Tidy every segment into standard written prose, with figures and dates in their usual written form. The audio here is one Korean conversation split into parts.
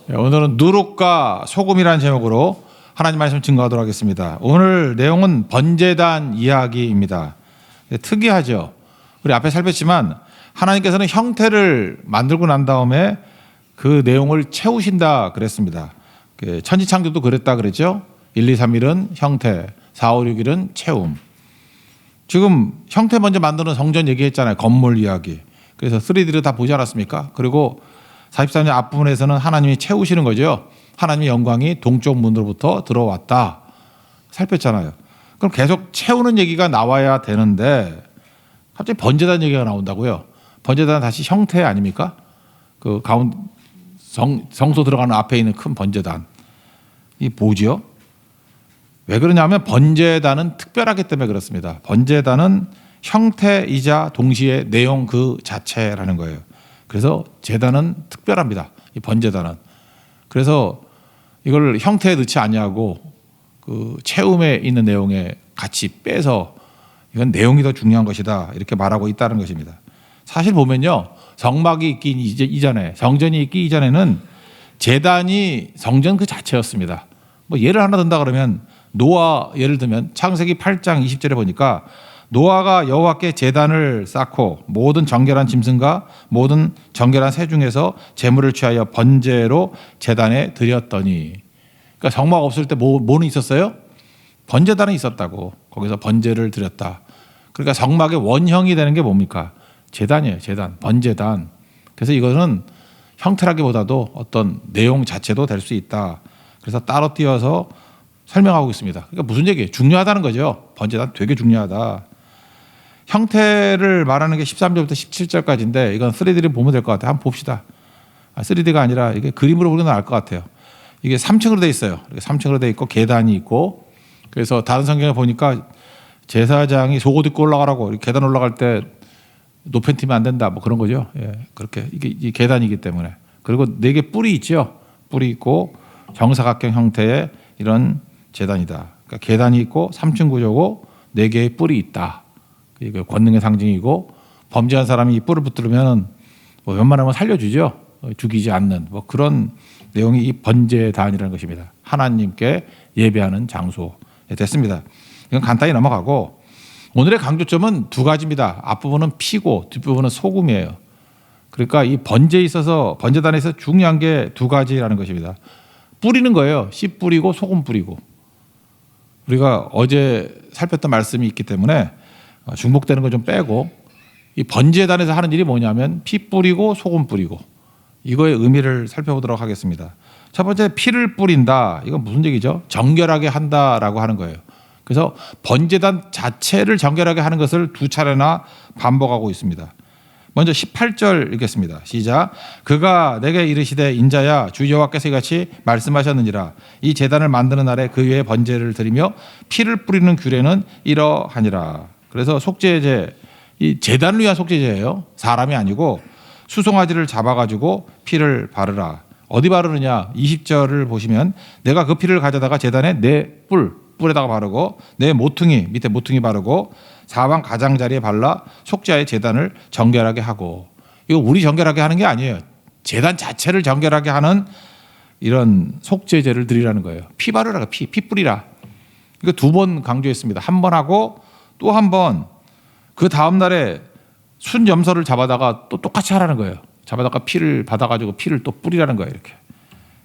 오늘은 누룩과 소금이라는 제목으로 하나님 말씀 증거하도록 하겠습니다. 오늘 내용은 번제단 이야기입니다. 특이하죠. 우리 앞에 살폈지만 하나님께서는 형태를 만들고 난 다음에 그 내용을 채우신다 그랬습니다. 천지창조도 그랬다 그랬죠. 1, 2, 3, 1은 형태, 4, 5, 6, 1은 채움. 지금 형태 먼저 만드는 성전 얘기했잖아요. 건물 이야기. 그래서 3D를 다 보지 않았습니까? 그리고 43년 앞부분에서는 하나님이 채우시는 거죠. 하나님의 영광이 동쪽 문으로부터 들어왔다. 살폈잖아요. 그럼 계속 채우는 얘기가 나와야 되는데 갑자기 번제단 얘기가 나온다고요. 번제단은 다시 형태 아닙니까? 그 가운데 성소 들어가는 앞에 있는 큰 번제단. 이 뭐지요? 왜 그러냐면 번제단은 특별하기 때문에 그렇습니다. 번제단은 형태이자 동시에 내용 그 자체라는 거예요. 그래서 제단은 특별합니다. 이 번제단은. 그래서 이걸 형태에 넣지 아니하고 그 채움에 있는 내용에 같이 빼서 이건 내용이 더 중요한 것이다 이렇게 말하고 있다는 것입니다. 사실 보면요, 성막이 있기 이전에, 성전이 있기 이전에는 제단이 성전 그 자체였습니다. 뭐 예를 하나 든다 그러면 노아 예를 들면 창세기 8장 20절에 보니까 노아가 여호와께 제단을 쌓고 모든 정결한 짐승과 모든 정결한 새 중에서 제물을 취하여 번제로 제단에 드렸더니, 그러니까 성막 없을 때 뭐는 있었어요? 번제단이 있었다고. 거기서 번제를 드렸다. 그러니까 성막의 원형이 되는 게 뭡니까? 제단이에요. 제단, 번제단. 그래서 이거는 형태라기보다도 어떤 내용 자체도 될 수 있다. 그래서 따로 띄어서 설명하고 있습니다. 그러니까 무슨 얘기예요? 중요하다는 거죠. 번제단 되게 중요하다. 형태를 말하는 게 13절부터 17절까지인데 이건 3D를 보면 될 것 같아요. 한번 봅시다. 3D가 아니라 이게 그림으로 보면 알 것 같아요. 이게 3층으로 돼 있어요. 3층으로 돼 있고 계단이 있고, 그래서 다른 성경에 보니까 제사장이 속옷 입고 올라가라고, 계단 올라갈 때 노팬 튀면 안 된다 뭐 그런 거죠. 예, 그렇게 이게 계단이기 때문에. 그리고 4개 뿔이 있죠. 뿔이 있고 정사각형 형태의 이런 제단이다. 그러니까 계단이 있고 3층 구조고 4개의 뿔이 있다. 이거 권능의 상징이고, 범죄한 사람이 이 뿔을 붙들면 뭐 웬만하면 살려주죠. 죽이지 않는 뭐 그런 내용이 이 번제단이라는 것입니다. 하나님께 예배하는 장소에 됐습니다. 이건 간단히 넘어가고, 오늘의 강조점은 2가지입니다. 앞부분은 피고 뒷부분은 소금이에요. 그러니까 이 번제에 있어서, 번제단에서 중요한 게 2가지라는 것입니다. 뿌리는 거예요. 씨 뿌리고 소금 뿌리고. 우리가 어제 살폈던 말씀이 있기 때문에 중복되는 거 좀 빼고, 이 번제단에서 하는 일이 뭐냐면 피 뿌리고 소금 뿌리고, 이거의 의미를 살펴보도록 하겠습니다. 첫 번째, 피를 뿌린다. 이건 무슨 얘기죠? 정결하게 한다라고 하는 거예요. 그래서 번제단 자체를 정결하게 하는 것을 2차례나 반복하고 있습니다. 먼저 18절 읽겠습니다. 시작. 그가 내게 이르시되 인자야, 주 여호와께서 이같이 말씀하셨느니라. 이 제단을 만드는 날에 그 위에 번제를 드리며 피를 뿌리는 규례는 이러하니라. 그래서 속죄제, 이 제단을 위한 속죄제예요. 사람이 아니고 수송아지를 잡아가지고 피를 바르라. 어디 바르느냐? 20절을 보시면 내가 그 피를 가져다가 제단에 내 뿔에다가 바르고 내 모퉁이 밑에 모퉁이 바르고 사방 가장자리에 발라 속죄의 제단을 정결하게 하고. 이거 우리 정결하게 하는 게 아니에요. 제단 자체를 정결하게 하는 이런 속죄제를 드리라는 거예요. 피 바르라, 피 뿌리라. 이거 2번 강조했습니다. 한 번 하고 또 한 번, 그 다음 날에 순염소를 잡아다가 또 똑같이 하라는 거예요. 잡아다가 피를 받아가지고 피를 또 뿌리라는 거예요. 이렇게.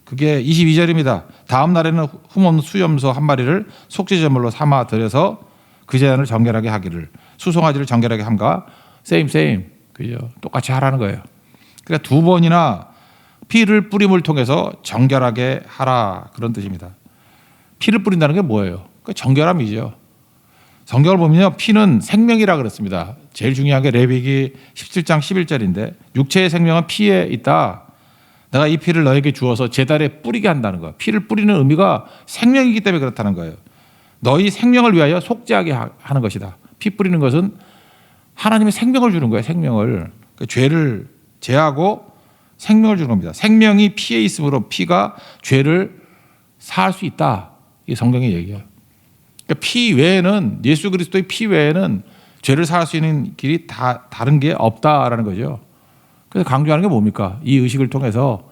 그게 22절입니다. 다음 날에는 흠없는 수염소 한 마리를 속죄제물로 삼아 드려서 그 제단을 정결하게 하기를, 수송아지를 정결하게 함과 same 그죠? 똑같이 하라는 거예요. 그러니까 2번이나 피를 뿌림을 통해서 정결하게 하라, 그런 뜻입니다. 피를 뿌린다는 게 뭐예요? 그 정결함이죠. 성경을 보면요, 피는 생명이라 그랬습니다. 제일 중요한 게 레위기 17장 11절인데 육체의 생명은 피에 있다. 내가 이 피를 너에게 주어서 제단에 뿌리게 한다는 거예요. 피를 뿌리는 의미가 생명이기 때문에 그렇다는 거예요. 너희 생명을 위하여 속죄하게 하는 것이다. 피 뿌리는 것은 하나님의 생명을 주는 거예요. 생명을. 그러니까 죄를 제하고 생명을 주는 겁니다. 생명이 피에 있으므로 피가 죄를 사할 수 있다. 이게 성경의 얘기예요. 그러니까 피 외에는, 예수 그리스도의 피 외에는 죄를 사할 수 있는 길이 다른 게 없다라는 거죠. 그래서 강조하는 게 뭡니까? 이 의식을 통해서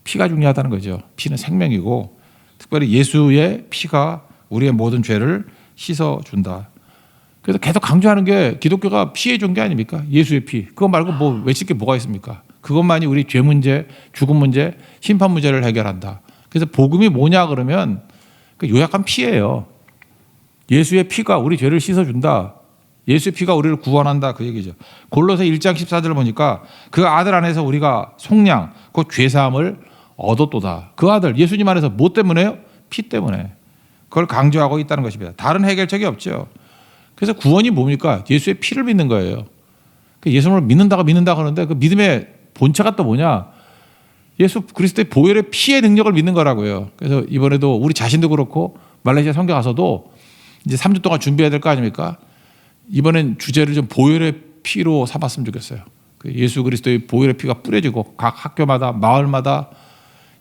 피가 중요하다는 거죠. 피는 생명이고 특별히 예수의 피가 우리의 모든 죄를 씻어준다. 그래서 계속 강조하는 게 기독교가 피해 준 게 아닙니까? 예수의 피. 그거 말고 뭐 외칠 게 뭐가 있습니까? 그것만이 우리 죄 문제, 죽음 문제, 심판 문제를 해결한다. 그래서 복음이 뭐냐 그러면 그 요약한 피예요. 예수의 피가 우리 죄를 씻어준다. 예수의 피가 우리를 구원한다. 그 얘기죠. 골로새 1장 14절을 보니까 그 아들 안에서 우리가 속량, 그 죄사함을 얻었도다. 그 아들, 예수님 안에서 뭐 때문에요? 피 때문에. 그걸 강조하고 있다는 것입니다. 다른 해결책이 없죠. 그래서 구원이 뭡니까? 예수의 피를 믿는 거예요. 예수님을 믿는다고 하는데 그 믿음의 본체가 또 뭐냐? 예수 그리스도의 보혈의 피의 능력을 믿는 거라고요. 그래서 이번에도 우리 자신도 그렇고 말레이시아 선교 가서도 이제 3주 동안 준비해야 될 거 아닙니까? 이번엔 주제를 좀 보혈의 피로 삼았으면 좋겠어요. 예수 그리스도의 보혈의 피가 뿌려지고 각 학교마다 마을마다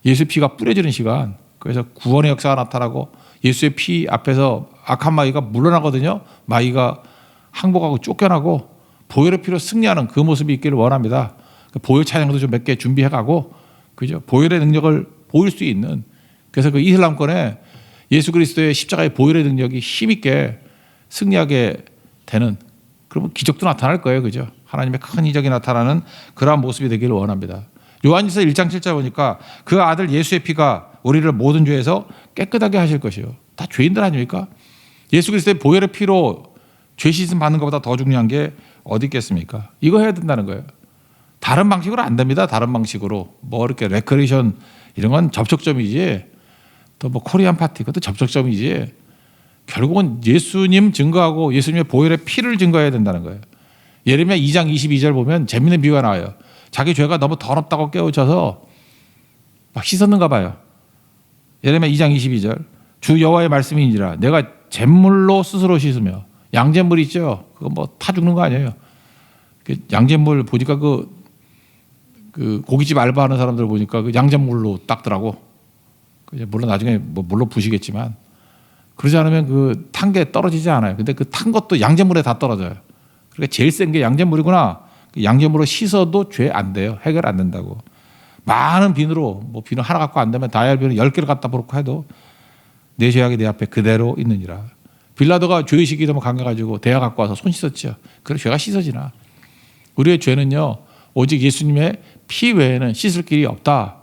예수의 피가 뿌려지는 시간. 그래서 구원의 역사가 나타나고 예수의 피 앞에서 악한 마귀가 물러나거든요. 마귀가 항복하고 쫓겨나고 보혈의 피로 승리하는 그 모습이 있기를 원합니다. 보혈 찬양도 좀 몇 개 준비해가고 그죠? 보혈의 능력을 보일 수 있는 그래서 그 이슬람권에 예수 그리스도의 십자가의 보혈의 능력이 힘있게 승리하게 되는 그러면 기적도 나타날 거예요. 그죠? 하나님의 큰 이적이 나타나는 그러한 모습이 되기를 원합니다. 요한일서 1장 7절 보니까 그 아들 예수의 피가 우리를 모든 죄에서 깨끗하게 하실 것이요. 다 죄인들 아닙니까? 예수 그리스도의 보혈의 피로 죄 씻음 받는 것보다 더 중요한 게 어디 있겠습니까? 이거 해야 된다는 거예요. 다른 방식으로 안 됩니다. 다른 방식으로 뭐 이렇게 레크레이션 이런 건 접촉점이지 또 뭐 코리안 파티 그것도 접촉점이지 결국은 예수님 증거하고 예수님의 보혈의 피를 증거해야 된다는 거예요. 예레미야 2장 22절 보면 재밌는 비유가 나와요. 자기 죄가 너무 더럽다고 깨우쳐서 막 씻었는가 봐요. 예레미야 2장 22절 주 여호와의 말씀이니라 내가 잿물로 스스로 씻으며 양잿물 있죠. 그거 뭐 타 죽는 거 아니에요. 양잿물 보니까 그 고깃집 알바하는 사람들 보니까 그 양잿물로 닦더라고. 물론 나중에 뭐 물로 부시겠지만 그러지 않으면 그 탄 게 떨어지지 않아요. 근데 그 탄 것도 양잿물에 다 떨어져요. 그러니까 제일 센 게 양잿물이구나. 양잿물로 씻어도 죄 안 돼요. 해결 안 된다고. 많은 비누로 뭐 비누 하나 갖고 안 되면 다이얼 비누 10개를 갖다 부르고 해도 내 죄악이 내 앞에 그대로 있느니라. 빌라도가 죄의식이 너무 강해가지고 대야 갖고 와서 손 씻었죠. 그래 죄가 씻어지나. 우리의 죄는요 오직 예수님의 피 외에는 씻을 길이 없다.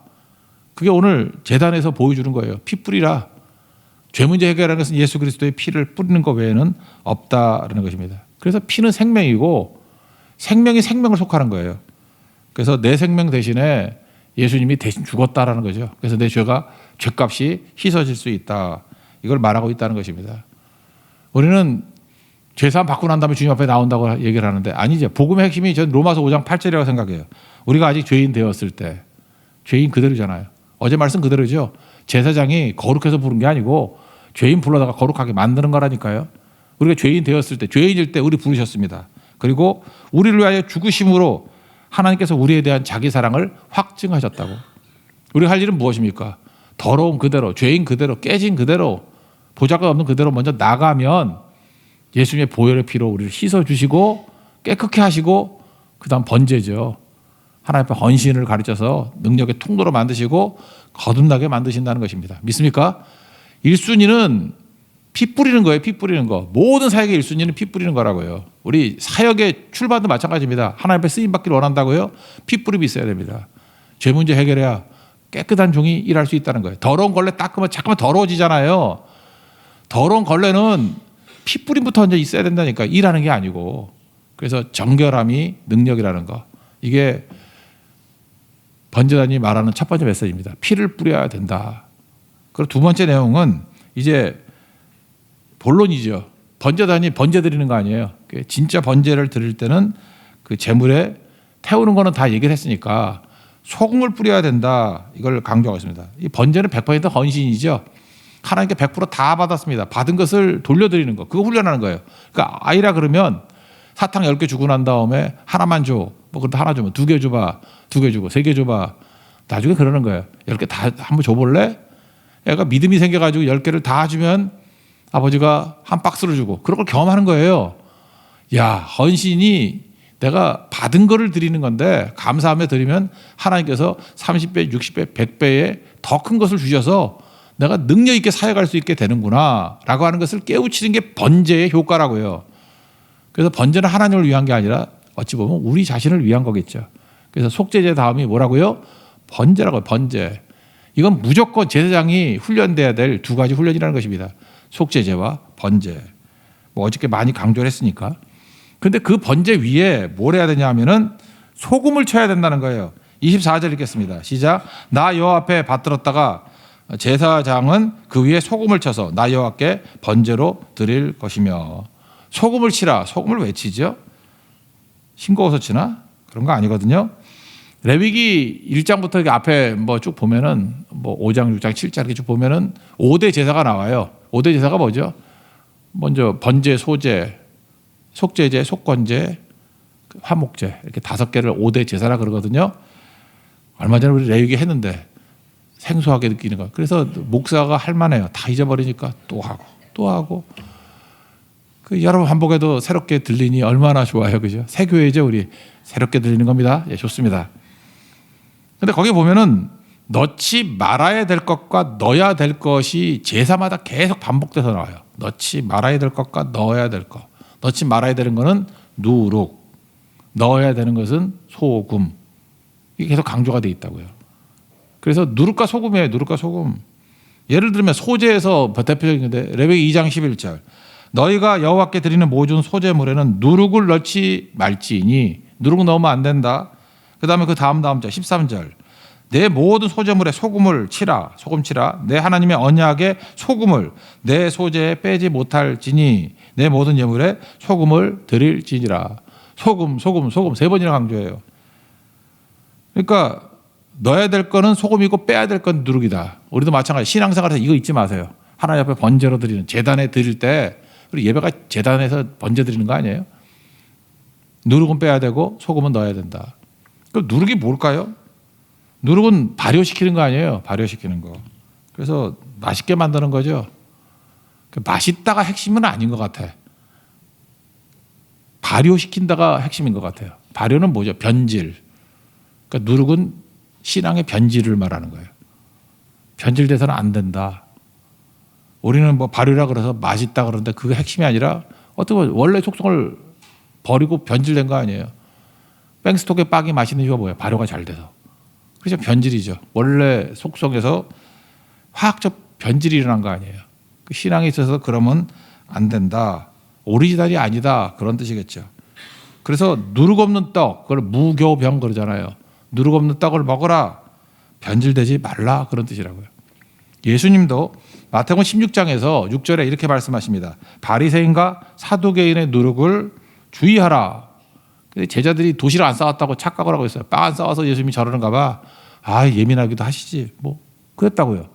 그게 오늘 제단에서 보여주는 거예요. 피 뿌리라. 죄 문제 해결하는 것은 예수 그리스도의 피를 뿌리는 것 외에는 없다라는 것입니다. 그래서 피는 생명이고 생명이 생명을 속하는 거예요. 그래서 내 생명 대신에 예수님이 대신 죽었다라는 거죠. 그래서 내 죄가 죄값이 씻어질 수 있다. 이걸 말하고 있다는 것입니다. 우리는 죄사함 받고 난 다음에 주님 앞에 나온다고 얘기를 하는데 아니죠. 복음의 핵심이 전 로마서 5장 8절이라고 생각해요. 우리가 아직 죄인 되었을 때 죄인 그대로잖아요. 어제 말씀 그대로죠. 제사장이 거룩해서 부른 게 아니고 죄인 불러다가 거룩하게 만드는 거라니까요. 우리가 죄인 되었을 때 죄인일 때 우리 부르셨습니다. 그리고 우리를 위하여 죽으심으로 하나님께서 우리에 대한 자기 사랑을 확증하셨다고. 우리가 할 일은 무엇입니까? 더러운 그대로 죄인 그대로 깨진 그대로 보잘것 없는 그대로 먼저 나가면 예수님의 보혈의 피로 우리를 씻어주시고 깨끗게 하시고 그 다음 번제죠. 하나님 앞에 헌신을 가르쳐서 능력의 통로로 만드시고 거듭나게 만드신다는 것입니다. 믿습니까? 1순위는 피 뿌리는 거예요. 피 뿌리는 거. 모든 사역의 1순위는 피 뿌리는 거라고요. 우리 사역의 출발도 마찬가지입니다. 하나님 앞에 쓰임받기를 원한다고요? 피 뿌림이 있어야 됩니다. 죄 문제 해결해야 깨끗한 종이 일할 수 있다는 거예요. 더러운 걸레 닦으면 잠깐만 더러워지잖아요. 더러운 걸레는 피 뿌림부터 먼저 있어야 된다니까. 일하는 게 아니고. 그래서 정결함이 능력이라는 거. 이게 번제단이 말하는 첫 번째 메시지입니다. 피를 뿌려야 된다. 그리고 두 번째 내용은 이제 본론이죠. 번제단이 번제 드리는 거 아니에요. 진짜 번제를 드릴 때는 그 제물에 태우는 거는 다 얘기를 했으니까 소금을 뿌려야 된다. 이걸 강조하고 있습니다. 이 번제는 100% 헌신이죠. 하나님께 100% 받았습니다. 받은 것을 돌려드리는 거. 그거 훈련하는 거예요. 그러니까 아이라 그러면 사탕 10개 주고 난 다음에 하나만 줘. 뭐 그래도 하나 주면 2개 줘봐. 2개 주고 3개 줘봐. 나중에 그러는 거예요. 10개 다 한번 줘볼래? 애가 믿음이 생겨가지고 10개를 다 주면 아버지가 한 박스를 주고 그런 걸 경험하는 거예요. 야, 헌신이 내가 받은 거를 드리는 건데 감사하며 드리면 하나님께서 30배, 60배, 100배의 더 큰 것을 주셔서 내가 능력 있게 사역할 수 있게 되는구나 라고 하는 것을 깨우치는 게 번제의 효과라고요. 그래서 번제는 하나님을 위한 게 아니라 어찌 보면 우리 자신을 위한 거겠죠. 그래서 속죄제 다음이 뭐라고요? 번제라고요. 번제. 이건 무조건 제사장이 훈련돼야 될 두 가지 훈련이라는 것입니다. 속죄제와 번제. 뭐 어저께 많이 강조를 했으니까. 근데 그 번제 위에 뭘 해야 되냐 하면은 소금을 쳐야 된다는 거예요. 24절 읽겠습니다. 시작. 나 여호와 앞에 받들었다가 제사장은 그 위에 소금을 쳐서 나 여호와께 번제로 드릴 것이며. 소금을 치라. 소금을 왜 치죠? 싱거워서 치나? 그런 거 아니거든요. 레위기 1장부터 이렇게 앞에 뭐 쭉 보면은 뭐 5장, 6장, 7장 이렇게 쭉 보면은 5대 제사가 나와요. 5대 제사가 뭐죠? 먼저 번제, 소제, 속죄제, 속건제, 화목제 이렇게 5개를 5대 제사라 그러거든요. 얼마 전에 우리 레위기 했는데 생소하게 느끼는 거. 그래서 목사가 할 만해요. 다 잊어버리니까 또 하고 또 하고. 그 여러분 반복해도 새롭게 들리니 얼마나 좋아요, 그죠? 새 교회죠, 우리 새롭게 들리는 겁니다. 예, 좋습니다. 근데 거기 보면은 넣지 말아야 될 것과 넣어야 될 것이 제사마다 계속 반복돼서 나와요. 넣지 말아야 될 것과 넣어야 될 것. 넣지 말아야 되는 것은 누룩, 넣어야 되는 것은 소금. 이게 계속 강조가 돼 있다고요. 그래서 누룩과 소금이에요. 누룩과 소금. 예를 들면 소제에서 대표적인 건데 레위기 2장 11절. 너희가 여호와께 드리는 모든 소제물에는 누룩을 넣지 말지니. 누룩 넣으면 안 된다. 그 다음에 그 다음 절 13절. 내 모든 소제물에 소금을 치라. 소금 치라. 내 하나님의 언약에 소금을 내 소제에 빼지 못할지니 내 모든 예물에 소금을 드릴지니라. 소금, 소금, 소금 3번이나 강조해요. 그러니까 넣어야 될 거는 소금이고 빼야 될 건 누룩이다. 우리도 마찬가지. 신앙생활에서 이거 잊지 마세요. 하나님 앞에 번제로 드리는 제단에 드릴 때 우리 예배가 제단에서 번제 드리는 거 아니에요? 누룩은 빼야 되고 소금은 넣어야 된다. 그럼 누룩이 뭘까요? 누룩은 발효시키는 거 아니에요? 발효시키는 거. 그래서 맛있게 만드는 거죠. 맛있다가 핵심은 아닌 것 같아. 발효시킨다가 핵심인 것 같아요. 발효는 뭐죠? 변질. 그러니까 누룩은 신앙의 변질을 말하는 거예요. 변질돼서는 안 된다. 우리는 뭐 발효라 그래서 맛있다 그러는데 그게 핵심이 아니라 어떻게 보면 원래 속성을 버리고 변질된 거 아니에요. 뺑스톡의 빵이 맛있는 이유가 뭐예요? 발효가 잘 돼서. 그렇죠. 변질이죠. 원래 속성에서 화학적 변질이 일어난 거 아니에요. 그 신앙에 있어서 그러면 안 된다. 오리지널이 아니다. 그런 뜻이겠죠. 그래서 누룩 없는 떡, 그걸 무교병 그러잖아요. 누룩 없는 떡을 먹어라. 변질되지 말라. 그런 뜻이라고요. 예수님도 마태복음 16장에서 6절에 이렇게 말씀하십니다. 바리새인과 사두개인의 누룩을 주의하라. 제자들이 도시를 안 싸왔다고 착각을 하고 있어요. 빵 안 싸와서 예수님이 저러는가 봐. 아, 예민하기도 하시지. 뭐 그랬다고요.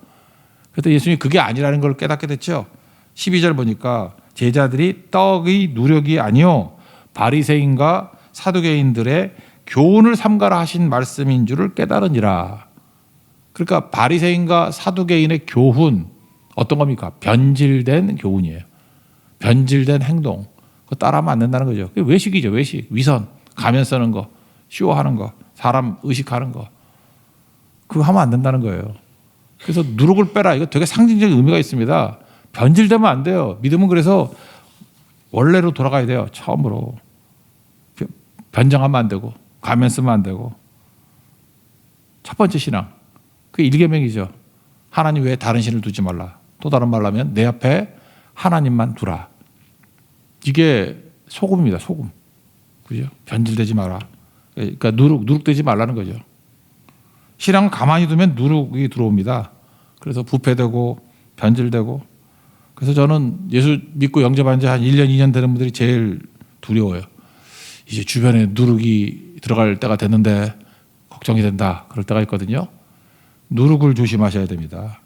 그래서 예수님이 그게 아니라는 걸 깨닫게 됐죠. 12절 보니까 제자들이 떡의 누력이 아니요 바리새인과 사두개인들의 교훈을 삼가라 하신 말씀인 줄을 깨달으니라. 그러니까 바리새인과 사두개인의 교훈 어떤 겁니까? 변질된 교훈이에요. 변질된 행동. 그거 따라하면 안 된다는 거죠. 그게 외식이죠. 외식. 위선. 가면 쓰는 거. 쇼하는 거. 사람 의식하는 거. 그거 하면 안 된다는 거예요. 그래서 누룩을 빼라. 이거 되게 상징적인 의미가 있습니다. 변질되면 안 돼요. 믿음은 그래서 원래로 돌아가야 돼요. 처음으로. 변정하면 안 되고 가면 쓰면 안 되고. 첫 번째 신앙. 그게 1계명이죠. 하나님 외에 다른 신을 두지 말라. 또 다른 말로 하면 내 앞에 하나님만 두라. 이게 소금입니다. 소금. 그죠? 변질되지 마라. 그러니까 누룩되지 말라는 거죠. 신앙을 가만히 두면 누룩이 들어옵니다. 그래서 부패되고 변질되고. 그래서 저는 예수 믿고 영접한 지 한 1년, 2년 되는 분들이 제일 두려워요. 이제 주변에 누룩이 들어갈 때가 됐는데 걱정이 된다. 그럴 때가 있거든요. 누룩을 조심하셔야 됩니다.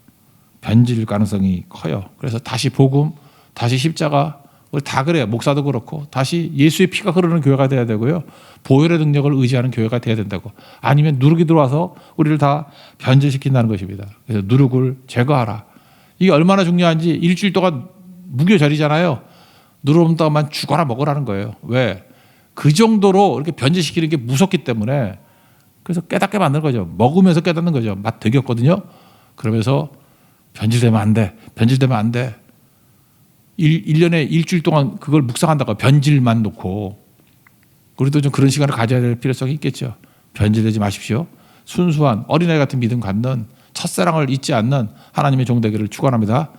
변질 가능성이 커요. 그래서 다시 복음, 다시 십자가, 우리 다 그래요. 목사도 그렇고 다시 예수의 피가 흐르는 교회가 돼야 되고요. 보혈의 능력을 의지하는 교회가 돼야 된다고. 아니면 누룩이 들어와서 우리를 다 변질시킨다는 것입니다. 그래서 누룩을 제거하라. 이게 얼마나 중요한지 일주일 동안 무교절이잖아요. 누룩 없는 떡만 죽어라 먹으라는 거예요. 왜? 그 정도로 이렇게 변질시키는 게 무섭기 때문에 그래서 깨닫게 만드는 거죠. 먹으면서 깨닫는 거죠. 맛 되게 없거든요. 그러면서 변질되면 안 돼. 변질되면 안 돼. 1년에 일주일 동안 그걸 묵상한다고 변질만 놓고 우리도 좀 그런 시간을 가져야 될 필요성이 있겠죠. 변질되지 마십시오. 순수한 어린아이 같은 믿음 갖는 첫사랑을 잊지 않는 하나님의 종되기를 축원합니다.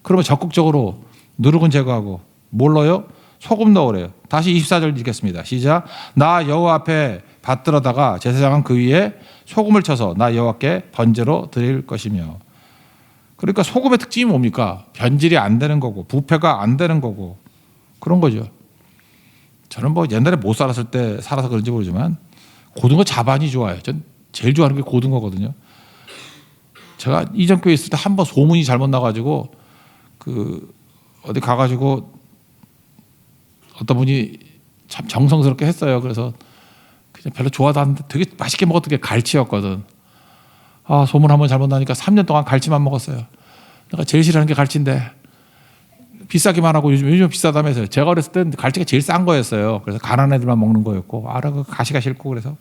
그러면 적극적으로 누룩은 제거하고 뭘 넣어요? 소금 넣으래요. 다시 24절 읽겠습니다. 시작. 나 여호와 앞에 받들어다가 제사장은 그 위에 소금을 쳐서 나 여호와께 번제로 드릴 것이며. 그러니까 소금의 특징이 뭡니까? 변질이 안 되는 거고 부패가 안 되는 거고 그런 거죠. 저는 뭐 옛날에 못 살았을 때 살아서 그런지 모르지만 고등어 자반이 좋아요. 전 제일 좋아하는 게 고등어거든요. 제가 이전 교회 있을 때 한 번 소문이 잘못 나가지고 그 어디 가가지고 어떤 분이 참 정성스럽게 했어요. 그래서 그냥 별로 좋아도 않는데 되게 맛있게 먹었던 게 갈치였거든. 아, 소문 한 번 잘못 나니까 3년 동안 갈치만 먹었어요. 내가 제일 싫어하는 게 갈치인데 비싸기만 하고 요즘 비싸다면서요. 제가 어렸을 땐 갈치가 제일 싼 거였어요. 그래서 가난한 애들만 먹는 거였고 그 가시가 싫고 그래서.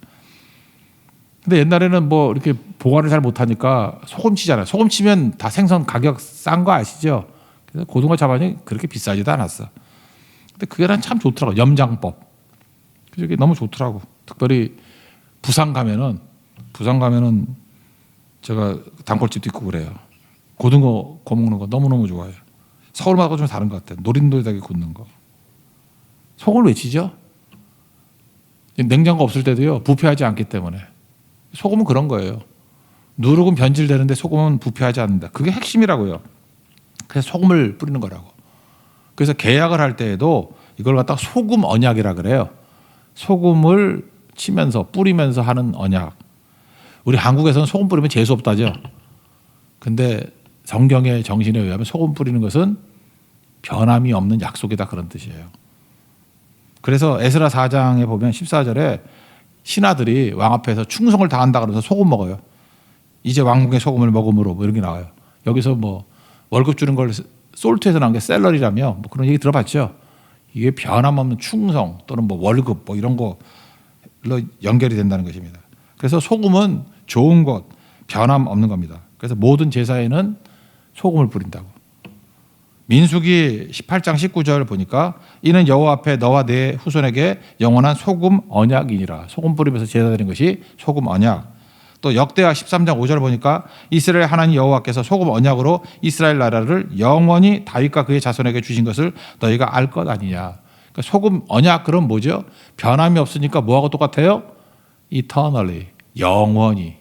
근데 옛날에는 뭐 이렇게 보관을 잘 못하니까 소금 치잖아요. 소금 치면 다 생선 가격 싼 거 아시죠? 그래서 고등어 자반이 그렇게 비싸지도 않았어. 근데 그게 난 참 좋더라고. 염장법. 그게 너무 좋더라고. 특별히 부산 가면은 제가 단골집도 있고 그래요. 고등어 구워 먹는 거 너무너무 좋아해요. 서울마다 좀 다른 것 같아요. 노릇노릇하게 굽는 거. 소금을 왜 치죠? 냉장고 없을 때도요. 부패하지 않기 때문에. 소금은 그런 거예요. 누룩은 변질되는데 소금은 부패하지 않는다. 그게 핵심이라고요. 그래서 소금을 뿌리는 거라고. 그래서 계약을 할 때에도 이걸 갖다가 소금 언약이라 그래요. 소금을 치면서 뿌리면서 하는 언약. 우리 한국에서는 소금 뿌리면 재수 없다죠. 근데 성경의 정신에 의하면 소금 뿌리는 것은 변함이 없는 약속이다 그런 뜻이에요. 그래서 에스라 4장에 보면 14절에 신하들이 왕 앞에서 충성을 다한다 그러면서 소금 먹어요. 이제 왕궁의 소금을 먹음으로 뭐 이런 게 나와요. 여기서 뭐 월급 주는 걸 솔트에서 나온 게 샐러리라며 뭐 그런 얘기 들어봤죠. 이게 변함없는 충성 또는 뭐 월급 뭐 이런 걸로 연결이 된다는 것입니다. 그래서 소금은 좋은 것, 변함 없는 겁니다. 그래서 모든 제사에는 소금을 뿌린다고. 민수기 18장 19절 보니까 이는 여호와 앞에 너와 내 후손에게 영원한 소금 언약이니라. 소금 뿌리면서 제사 드리는 것이 소금 언약. 또 역대하 13장 5절 보니까 이스라엘 하나님 여호와께서 소금 언약으로 이스라엘 나라를 영원히 다윗과 그의 자손에게 주신 것을 너희가 알 것 아니냐. 그러니까 소금 언약 그럼 뭐죠? 변함이 없으니까 뭐하고 똑같아요? eternally. 영원히.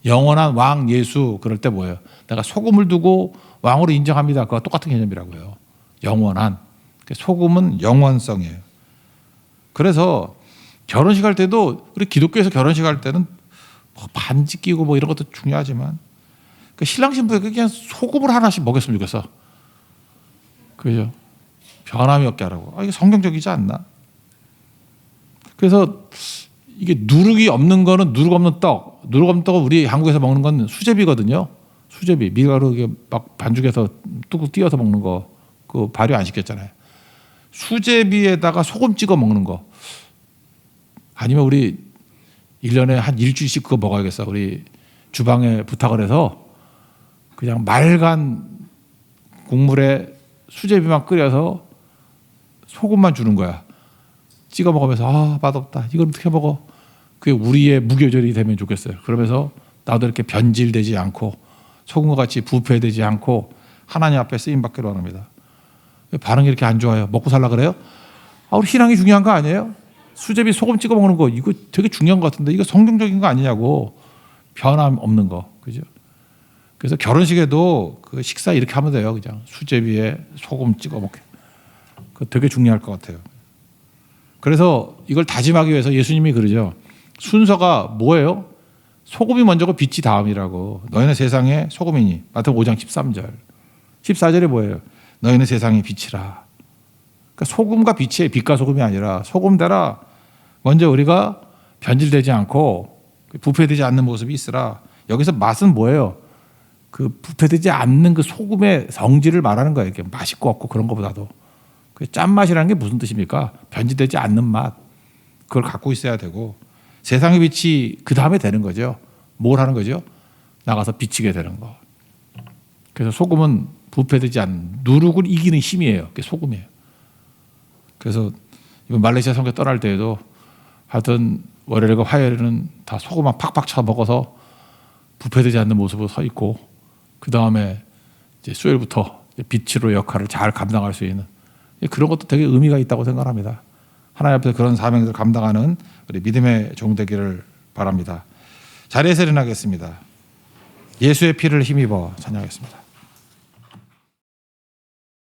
영원한 왕 예수 그럴 때 뭐예요? 내가 소금을 두고 왕으로 인정합니다. 그거 똑같은 개념이라고요. 영원한. 소금은 영원성이에요. 그래서 결혼식 할 때도 우리 기독교에서 결혼식 할 때는 뭐 반지 끼고 뭐 이런 것도 중요하지만 그 신랑 신부에게 그냥 소금을 하나씩 먹였으면 좋겠어. 그죠? 변함이 없게 하라고. 이게 성경적이지 않나? 그래서 이게 누룩이 없는 거는 누룩 없는 떡. 누룩 없는 떡은 우리 한국에서 먹는 건 수제비거든요. 수제비. 밀가루 막 반죽해서 뚝뚝 띄어서 먹는 거. 그 발효 안 시켰잖아요. 수제비에다가 소금 찍어 먹는 거. 아니면 우리 1년에 한 일주일씩 그거 먹어야겠어. 우리 주방에 부탁을 해서 그냥 맑은 국물에 수제비만 끓여서 소금만 주는 거야. 찍어 먹으면서 맛없다. 이걸 어떻게 먹어? 그게 우리의 무교절이 되면 좋겠어요. 그러면서 나도 이렇게 변질되지 않고 소금과 같이 부패되지 않고 하나님 앞에 쓰임받기로 합니다. 반응이 이렇게 안 좋아요. 먹고 살라 그래요? 우리 신앙이 중요한 거 아니에요? 수제비 소금 찍어 먹는 거 이거 되게 중요한 것 같은데 이거 성경적인 거 아니냐고. 변함 없는 거. 그죠? 그래서 결혼식에도 그 식사 이렇게 하면 돼요. 그냥 수제비에 소금 찍어 먹게. 그거 되게 중요할 것 같아요. 그래서 이걸 다짐하기 위해서 예수님이 그러죠. 순서가 뭐예요? 소금이 먼저고 빛이 다음이라고. 너희는 세상의 소금이니. 마태복음 5장 13절. 14절에 뭐예요? 너희는 세상의 빛이라. 그러니까 소금과 빛이에요. 빛과 소금이 아니라 소금 되라. 먼저 우리가 변질되지 않고 부패되지 않는 모습이 있으라. 여기서 맛은 뭐예요? 그 부패되지 않는 그 소금의 성질을 말하는 거예요. 이렇게 맛있고 없고 그런 것보다도 그 짠맛이라는 게 무슨 뜻입니까? 변질되지 않는 맛. 그걸 갖고 있어야 되고 세상의 빛이 그 다음에 되는 거죠. 뭘 하는 거죠? 나가서 비치게 되는 거. 그래서 소금은 부패되지 않는 누룩을 이기는 힘이에요. 그게 소금이에요. 그래서 이번 말레이시아 선교 떠날 때에도 하여튼 월요일과 화요일은 다 소금만 팍팍 쳐 먹어서 부패되지 않는 모습으로 서 있고 그 다음에 이제 수요일부터 빛으로 역할을 잘 감당할 수 있는 그런 것도 되게 의미가 있다고 생각합니다. 하나님 앞에서 그런 사명을 감당하는 우리 믿음의 종 되기를 바랍니다. 자리에서 일어나겠습니다. 예수의 피를 힘입어 찬양하겠습니다.